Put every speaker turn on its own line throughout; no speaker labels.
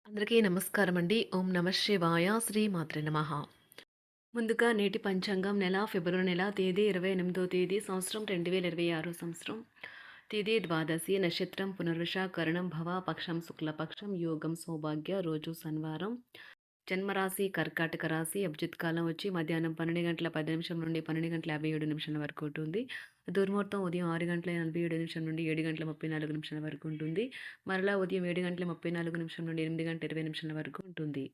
అందరికీ నమస్కారం అండి. ఓం నమ శివాయ. శ్రీ మాత్రే నమః. ముందుగా నేటి పంచాంగం ఫిబ్రవరి నెల తేదీ 28వ తేదీ సంవత్సరం 2026 సంవత్సరం. తిథి ద్వాదశి, నక్షత్రం పునర్వశ, కరణం భవ, పక్షం శుక్లపక్షం, యోగం సౌభాగ్య, రోజు శనివారం. జన్మరాశి కర్కాటక రాశి. అభిజిత్ కాలం వచ్చి మధ్యాహ్నం 12:10 నుండి 12:57 వరకు ఉంటుంది. దుర్ముహూర్తం ఉదయం 6:47 నుండి 7:34 వరకు ఉంటుంది. మరలా ఉదయం 7:34 నుండి 8:20 వరకు ఉంటుంది.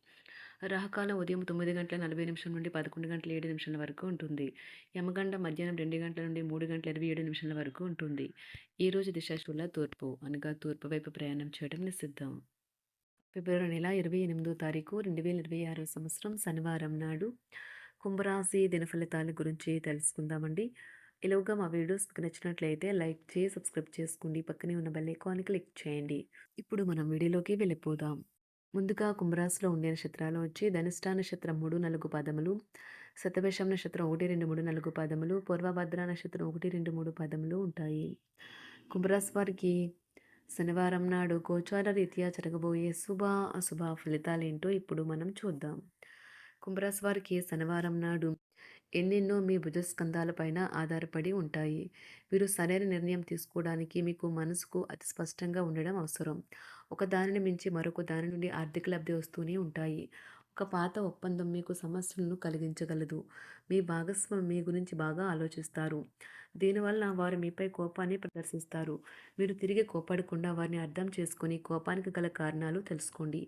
రాహుకాలం ఉదయం 9:40 నుండి 11:07 వరకు ఉంటుంది. యమగండం మధ్యాహ్నం 2 గంటల నుండి 3:27 వరకు ఉంటుంది. ఈరోజు దిశాశూల తూర్పు, అనగా తూర్పు వైపు ప్రయాణం చేయడం నిషిద్ధం. ఫిబ్రవరి నెల 28వ తారీఖు 2026 సంవత్సరం శనివారం నాడు కుంభరాశి దినఫలితాల గురించి తెలుసుకుందామండి. ఈలోగా మా వీడియోస్ మీకు నచ్చినట్లయితే లైక్ చేసి సబ్స్క్రైబ్ చేసుకోండి. పక్కనే ఉన్న బెల్ ఐకాన్ని క్లిక్ చేయండి. ఇప్పుడు మనం వీడియోలోకి వెళ్ళిపోదాం. ముందుగా కుంభరాశిలో ఉండే నక్షత్రాలు వచ్చి ధనిష్ట నక్షత్రం 3, 4 పదములు, శతభిషం నక్షత్రం 1, 2, 3, 4 పదములు, పూర్వభద్ర నక్షత్రం 1, 2, 3 పదములు ఉంటాయి. కుంభరాశి వారికి శనివారం నాడు గోచార రీత్యా జరగబోయే శుభ అశుభ ఫలితాలేంటో ఇప్పుడు మనం చూద్దాం. కుంభరాశి వారికి శనివారం నాడు ఎన్నెన్నో మీ భుజస్కంధాలపైన ఆధారపడి ఉంటాయి. మీరు సరైన నిర్ణయం తీసుకోవడానికి మీకు మనసుకు అతి స్పష్టంగా ఉండడం అవసరం. ఒక దానిని మించి మరొక దాని నుండి ఆర్థిక లబ్ధి వస్తూనే ఉంటాయి. ఒక పాత ఒప్పందం మీకు సమస్యలను కలిగించగలదు. మీ భాగస్వామి మీ గురించి బాగా ఆలోచిస్తారు. దీనివల్ల వారు మీపై కోపాన్ని ప్రదర్శిస్తారు. మీరు తిరిగి కోపడకుండా వారిని అర్థం చేసుకొని కోపానికి గల కారణాలు తెలుసుకోండి.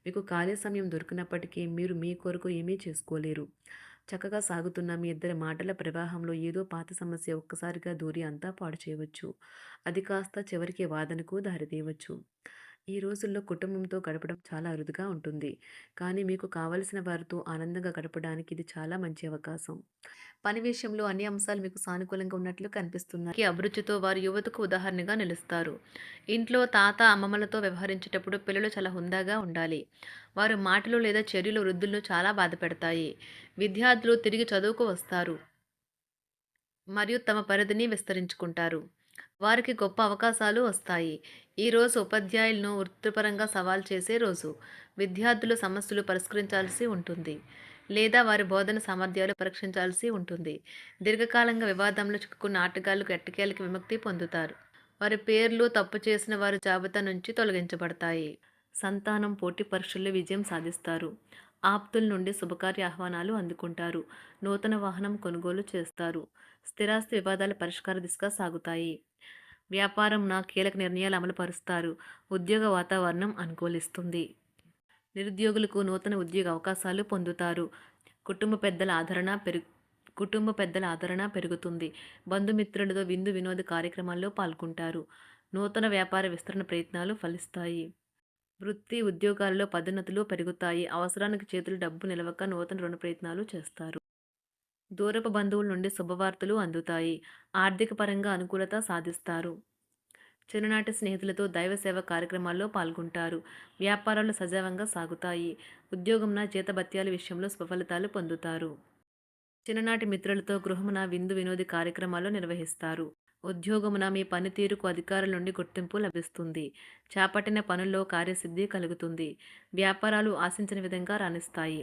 మీకు ఖాళీ సమయం దొరికినప్పటికీ మీరు మీ కొరకు ఏమీ చేసుకోలేరు. చక్కగా సాగుతున్న మీ ఇద్దరి మాటల ప్రవాహంలో ఏదో పాత సమస్య ఒక్కసారిగా దూరి అంతా పాడు చేయవచ్చు. అది కాస్త చివరికి వాదనకు దారితీయవచ్చు. ఈ రోజుల్లో కుటుంబంతో గడపడం చాలా అరుదుగా ఉంటుంది. కానీ మీకు కావలసిన వారితో ఆనందంగా గడపడానికి ఇది చాలా మంచి అవకాశం. పని విషయంలో అన్ని అంశాలు మీకు సానుకూలంగా ఉన్నట్లు కనిపిస్తున్నాయి. ఈ అభిరుచితో వారు యువతకు ఉదాహరణగా నిలుస్తారు. ఇంట్లో తాత అమ్మమ్మలతో వ్యవహరించేటప్పుడు పిల్లలు చాలా హుందాగా ఉండాలి. వారి మాటలు లేదా చర్యలు వృద్ధులను చాలా బాధపెడతాయి. విద్యార్థులు తిరిగి చదువుకు వస్తారు మరియు తమ పరిధిని విస్తరించుకుంటారు. వారికి గొప్ప అవకాశాలు వస్తాయి. ఈరోజు ఉపాధ్యాయులను వృత్తిపరంగా సవాల్ చేసే రోజు. విద్యార్థులు సమస్యలు పరిష్కరించాల్సి ఉంటుంది లేదా వారి బోధన సామర్థ్యాలు పరీక్షించాల్సి ఉంటుంది. దీర్ఘకాలంగా వివాదంలో చిక్కుకున్న ఆటగాళ్లు ఎట్టకేలకి విముక్తి పొందుతారు. వారి పేర్లు తప్పు చేసిన వారి జాబితా నుంచి తొలగించబడతాయి. సంతానం పోటీ పరీక్షల్లో విజయం సాధిస్తారు. ఆప్తుల నుండి శుభకార్య ఆహ్వానాలు అందుకుంటారు. నూతన వాహనం కొనుగోలు చేస్తారు. స్థిరాస్తి వివాదాల పరిష్కార దిశగా సాగుతాయి. వ్యాపారం కీలక నిర్ణయాలు అమలు పరుస్తారు. ఉద్యోగ వాతావరణం అనుకూలిస్తుంది. నిరుద్యోగులకు నూతన ఉద్యోగ అవకాశాలు పొందుతారు. కుటుంబ పెద్దల ఆదరణ పెరుగుతుంది. బంధుమిత్రులతో విందు వినోద కార్యక్రమాల్లో పాల్గొంటారు. నూతన వ్యాపార విస్తరణ ప్రయత్నాలు ఫలిస్తాయి. వృత్తి ఉద్యోగాల్లో పదోన్నతులు పెరుగుతాయి. అవసరానికి చేతులు డబ్బు నిలవక నూతన రుణ ప్రయత్నాలు చేస్తారు. దూరపు బంధువుల నుండి శుభవార్తలు అందుతాయి. ఆర్థిక పరంగా అనుకూలత సాధిస్తారు. చిన్ననాటి స్నేహితులతో దైవ సేవ కార్యక్రమాల్లో పాల్గొంటారు. వ్యాపారాలు సజావంగా సాగుతాయి. ఉద్యోగంన జీతభత్యాల విషయంలో స్వఫలితాలు పొందుతారు. చిన్ననాటి మిత్రులతో గృహమున విందు వినోది కార్యక్రమాలు నిర్వహిస్తారు. ఉద్యోగమున మీ పనితీరుకు అధికారుల నుండి గుర్తింపు లభిస్తుంది. చేపట్టిన పనుల్లో కార్యసిద్ధి కలుగుతుంది. వ్యాపారాలు ఆశించిన విధంగా రాణిస్తాయి.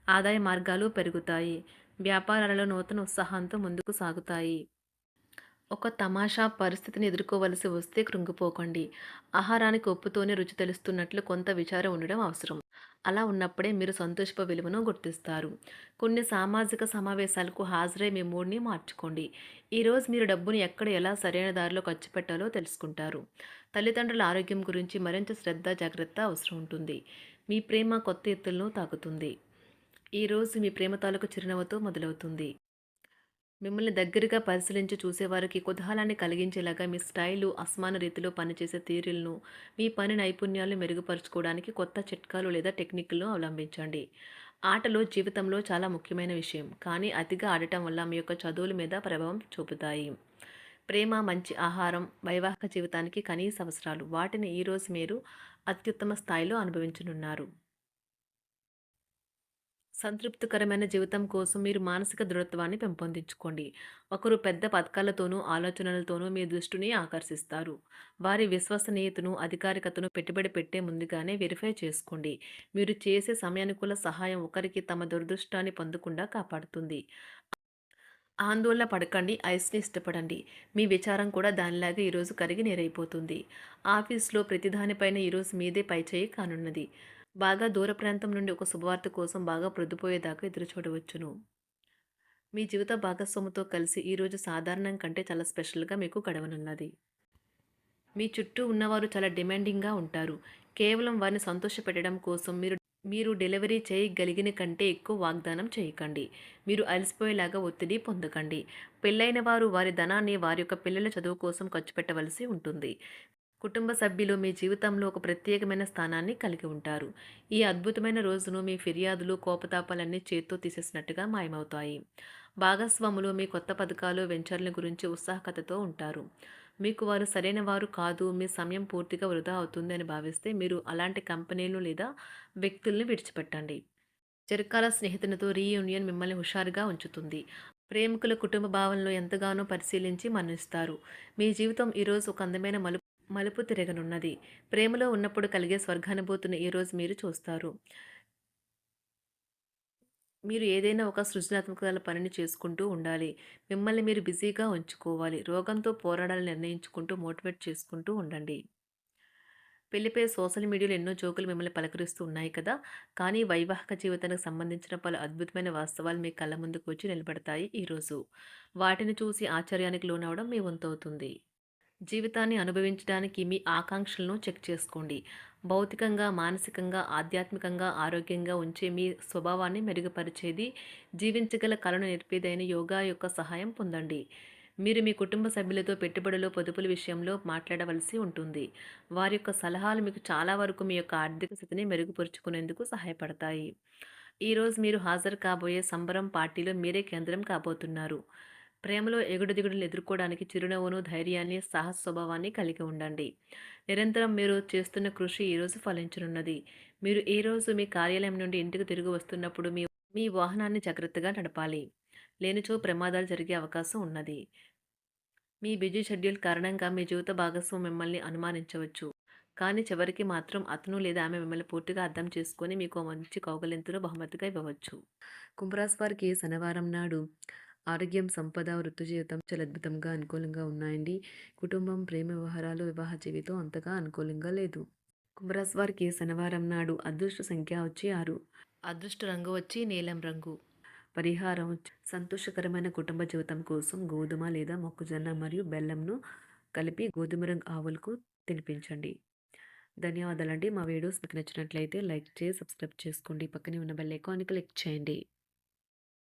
ఆదాయ మార్గాలు పెరుగుతాయి. వ్యాపారాలలో నూతన ఉత్సాహంతో ముందుకు సాగుతాయి. ఒక తమాషా పరిస్థితిని ఎదుర్కోవలసి వస్తే కృంగిపోకండి. ఆహారానికి ఉప్పుతోనే రుచి తెలుస్తున్నట్లు కొంత విచారం ఉండడం అవసరం. అలా ఉన్నప్పుడే మీరు సంతోషపు విలువను గుర్తిస్తారు. కొన్ని సామాజిక సమావేశాలకు హాజరై మీ మూడ్ని మార్చుకోండి. ఈరోజు మీరు డబ్బుని ఎక్కడ ఎలా సరైన దారిలో ఖర్చు పెట్టాలో తెలుసుకుంటారు. తల్లిదండ్రుల ఆరోగ్యం గురించి మరింత శ్రద్ధ జాగ్రత్త అవసరం ఉంటుంది. మీ ప్రేమ కొత్త ఎత్తులను తాకుతుంది. ఈరోజు మీ ప్రేమ తాలూకు చిరునవ్వుతో మొదలవుతుంది. మిమ్మల్ని దగ్గరగా పరిశీలించి చూసేవారికి కుతూహలాన్ని కలిగించేలాగా మీ స్టైలు, అసమాన రీతిలో పనిచేసే తీరులను, మీ పని నైపుణ్యాలను మెరుగుపరుచుకోవడానికి కొత్త చిట్కాలు లేదా టెక్నిక్లను అవలంబించండి. ఆటలు జీవితంలో చాలా ముఖ్యమైన విషయం, కానీ అతిగా ఆడటం వల్ల మీ యొక్క చదువుల మీద ప్రభావం చూపుతాయి. ప్రేమ, మంచి ఆహారం, వైవాహిక జీవితానికి కనీస అవసరాలు. వాటిని ఈరోజు మీరు అత్యుత్తమ స్థాయిలో అనుభవించనున్నారు. సంతృప్తికరమైన జీవితం కోసం మీరు మానసిక దృఢత్వాన్ని పెంపొందించుకోండి. ఒకరు పెద్ద పథకాలతోనూ, ఆలోచనలతోనూ మీ దృష్టిని ఆకర్షిస్తారు. వారి విశ్వసనీయతను, అధికారికతను పెట్టుబడి పెట్టే ముందుగానే వెరిఫై చేసుకోండి. మీరు చేసే సమయానుకూల సహాయం ఒకరికి తమ దురదృష్టాన్ని పొందకుండా కాపాడుతుంది. ఆందోళన పడకండి. ఐస్‌ని ఇష్టపడండి. మీ విచారం కూడా దానిలాగే ఈరోజు కరిగి నీరైపోతుంది. ఆఫీస్‌లో ప్రతి దానిపైన ఈరోజు మీదే పైచేయి కానున్నది. బాగా దూర ప్రాంతం నుండి ఒక శుభవార్త కోసం బాగా ప్రొద్దుపోయేదాకా ఎదురుచూడవచ్చును. మీ జీవిత భాగస్వామితో కలిసి ఈరోజు సాధారణం కంటే చాలా స్పెషల్‌గా మీకు గడవనున్నది. మీ చుట్టూ ఉన్నవారు చాలా డిమాండింగ్‌గా ఉంటారు. కేవలం వారిని సంతోషపెట్టడం కోసం మీరు మీరు డెలివరీ చేయగలిగిన కంటే ఎక్కువ వాగ్దానం చేయకండి. మీరు అలసిపోయేలాగా ఒత్తిడి పొందకండి. పెళ్ళైన వారు వారి ధనాన్ని వారి యొక్క పిల్లల చదువు కోసం ఖర్చు పెట్టవలసి ఉంటుంది. కుటుంబ సభ్యులు మీ జీవితంలో ఒక ప్రత్యేకమైన స్థానాన్ని కలిగి ఉంటారు. ఈ అద్భుతమైన రోజును మీ ఫిర్యాదులు, కోపతాపాలన్నీ చేత్తో తీసేసినట్టుగా మాయమవుతాయి. భాగస్వాములు మీ కొత్త పథకాలు, వెంచర్ల గురించి ఉత్సాహకతతో ఉంటారు. మీకు వారు సరైన వారు కాదు, మీ సమయం పూర్తిగా వృధా అవుతుంది అని భావిస్తే మీరు అలాంటి కంపెనీలు లేదా వ్యక్తుల్ని విడిచిపెట్టండి. చిరకాల స్నేహితునితో రీయూనియన్ మిమ్మల్ని హుషారుగా ఉంచుతుంది. ప్రేమికుల కుటుంబ భావనలు ఎంతగానో పరిశీలించి మన్నిస్తారు. మీ జీవితం ఈరోజు ఒక అందమైన మలుపు తిరగనున్నది. ప్రేమలో ఉన్నప్పుడు కలిగే స్వర్గానుభూతిని ఈరోజు మీరు చూస్తారు. మీరు ఏదైనా ఒక సృజనాత్మక పనిని చేసుకుంటూ ఉండాలి. మిమ్మల్ని మీరు బిజీగా ఉంచుకోవాలి. రోగంతో పోరాడాలని నిర్ణయించుకుంటూ మోటివేట్ చేసుకుంటూ ఉండండి. పెళ్లిపై సోషల్ మీడియాలో ఎన్నో జోకులు మిమ్మల్ని పలకరిస్తూ ఉన్నాయి కదా! కానీ వైవాహిక జీవితానికి సంబంధించిన పలు అద్భుతమైన వాస్తవాలు మీ కళ్ళ ముందుకు వచ్చి నిలబడతాయి ఈరోజు. వాటిని చూసి ఆశ్చర్యానికి లోనవ్వడం మీ వంతవుతుంది. జీవితాన్ని అనుభవించడానికి మీ ఆకాంక్షలను చెక్ చేసుకోండి. భౌతికంగా, మానసికంగా, ఆధ్యాత్మికంగా ఆరోగ్యంగా ఉంచే మీ స్వభావాన్ని మెరుగుపరిచేది, జీవించగల కళను నేర్పేదైన యోగా యొక్క సహాయం పొందండి. మీరు మీ కుటుంబ సభ్యులతో పెట్టుబడులు, పొదుపుల విషయంలో మాట్లాడవలసి ఉంటుంది. వారి యొక్క సలహాలు మీకు చాలా వరకు మీ యొక్క ఆర్థిక స్థితిని మెరుగుపరుచుకునేందుకు సహాయపడతాయి. ఈరోజు మీరు హాజరు కాబోయే సంబరం పార్టీలో మీరే కేంద్రం కాబోతున్నారు. ప్రేమలో ఎగుడుదిగుడులు ఎదుర్కోవడానికి చిరునవ్వును, ధైర్యాన్ని, సాహస స్వభావాన్ని కలిగి ఉండండి. నిరంతరం మీరు చేస్తున్న కృషి ఈరోజు ఫలించనున్నది. మీరు ఈ రోజు మీ కార్యాలయం నుండి ఇంటికి తిరిగి వస్తున్నప్పుడు మీ మీ వాహనాన్ని జాగ్రత్తగా నడపాలి. లేనిచో ప్రమాదాలు జరిగే అవకాశం ఉన్నది. మీ బిజీ షెడ్యూల్ కారణంగా మీ జీవిత భాగస్వామి మిమ్మల్ని అనుమానించవచ్చు. కానీ చివరికి మాత్రం అతను లేదా ఆమె మిమ్మల్ని పూర్తిగా అర్థం చేసుకొని మీకు ఓ మంచి కౌగిలింతను బహుమతిగా ఇవ్వవచ్చు. కుంభరాశి వారికి శనివారం నాడు ఆరోగ్యం, సంపద, వృత్తి జీవితం చాలా అద్భుతంగా అనుకూలంగా ఉన్నాయండి. కుటుంబం, ప్రేమ వ్యవహారాలు, వివాహ జీవితం అంతగా అనుకూలంగా లేదు. కుంభరాశి వారికి శనివారం నాడు అదృష్ట సంఖ్య వచ్చి 6. అదృష్ట రంగు వచ్చి నీలం రంగు. పరిహారం సంతోషకరమైన కుటుంబ జీవితం కోసం గోధుమ లేదా మొక్కజొన్న మరియు బెల్లంను కలిపి గోధుమ రంగు ఆవులకు తినిపించండి. ధన్యవాదాలండి. మా వీడియోస్ మీకు నచ్చినట్లయితే లైక్ చేసి సబ్స్క్రైబ్ చేసుకోండి. పక్కనే ఉన్న బెల్ ఐకాన్ని క్లిక్ చేయండి.